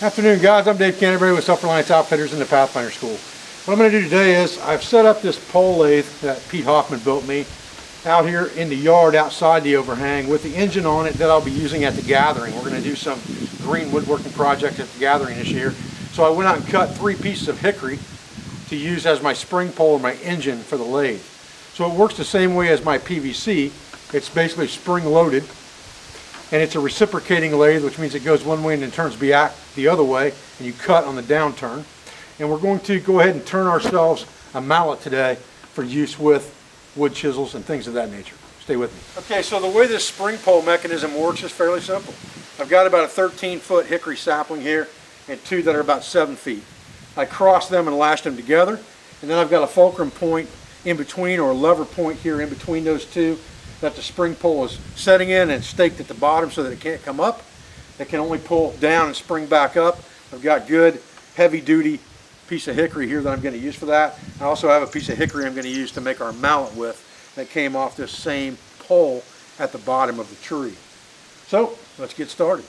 Afternoon, guys. I'm Dave Canterbury with Self-Reliance Outfitters in the Pathfinder School. What I'm going to do today is I've set up this pole lathe that Pete Hoffman built me out here in the yard outside the overhang with the engine on it that I'll be using at the gathering. We're going to do some green woodworking project at the gathering this year. So I went out and cut 3 pieces of hickory to use as my spring pole or my engine for the lathe. So it works the same way as my PVC. It's basically spring loaded, and it's a reciprocating lathe, which means it goes one way and then turns back the other way, and you cut on the downturn. And we're going to go ahead and turn ourselves a mallet today for use with wood chisels and things of that nature. Stay with me. Okay, so the way this spring pole mechanism works is fairly simple. I've got about a 13-foot hickory sapling here and 2 that are about 7 feet. I crossed them and lashed them together, and then I've got a fulcrum point in between, or a lever point here in between those 2, that the spring pole is setting in and staked at the bottom so that it can't come up. It can only pull down and spring back up. I've got good heavy duty piece of hickory here that I'm going to use for that. I also have a piece of hickory I'm going to use to make our mallet with that came off this same pole at the bottom of the tree. So let's get started.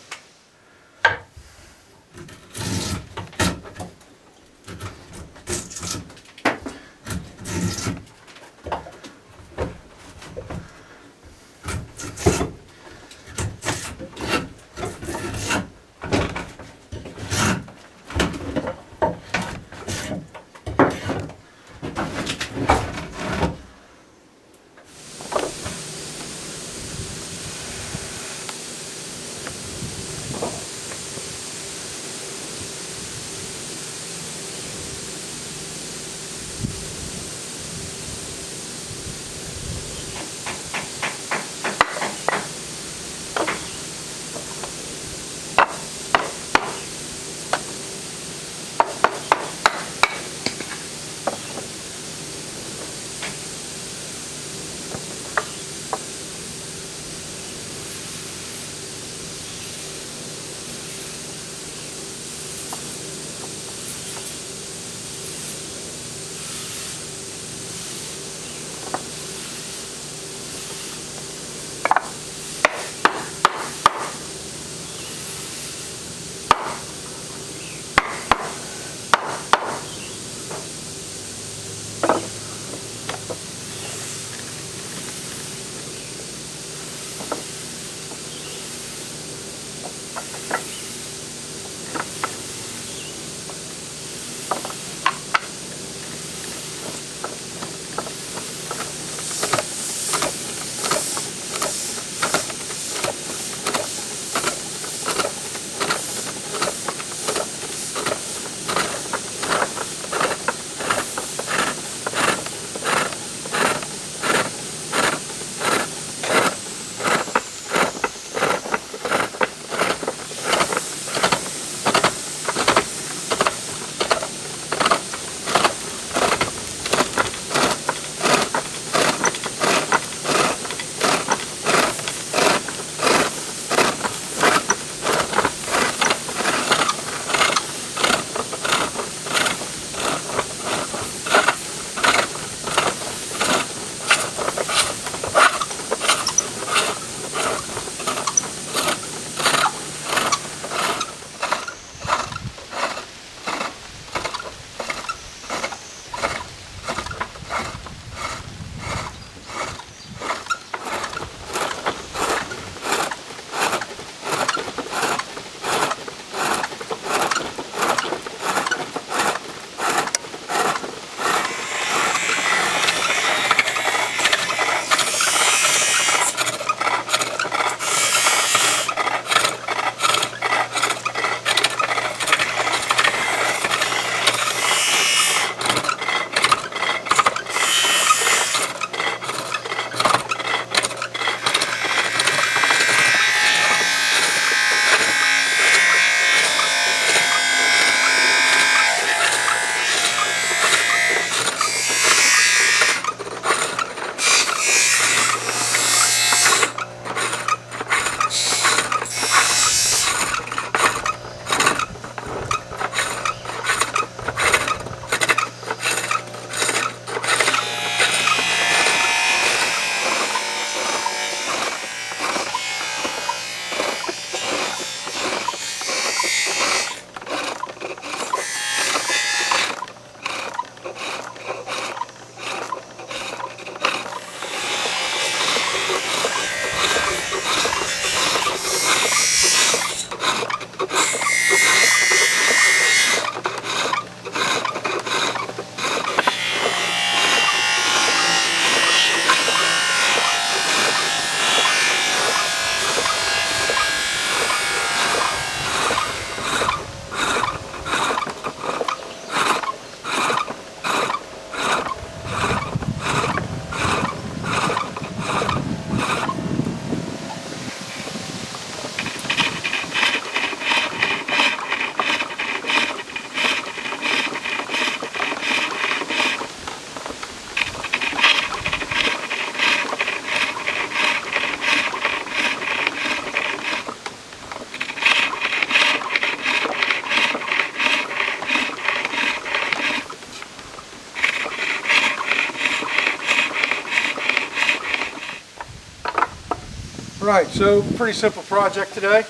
Right, so pretty simple project today.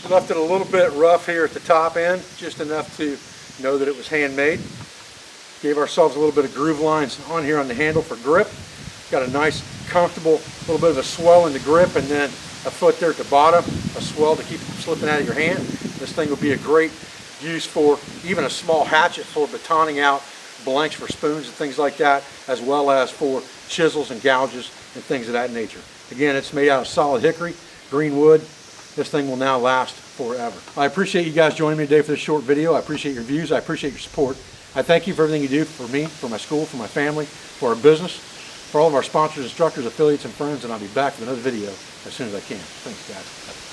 We left it a little bit rough here at the top end, just enough to know that it was handmade. Gave ourselves a little bit of groove lines on here on the handle for grip. Got a nice, comfortable, little bit of a swell in the grip, and then a foot there at the bottom, a swell to keep it from slipping out of your hand. This thing will be a great use for even a small hatchet for batoning out blanks for spoons and things like that, as well as for chisels and gouges and things of that nature. Again, it's made out of solid hickory, green wood. This thing will now last forever. I appreciate you guys joining me today for this short video. I appreciate your views. I appreciate your support. I thank you for everything you do for me, for my school, for my family, for our business, for all of our sponsors, instructors, affiliates, and friends, and I'll be back with another video as soon as I can. Thanks, guys.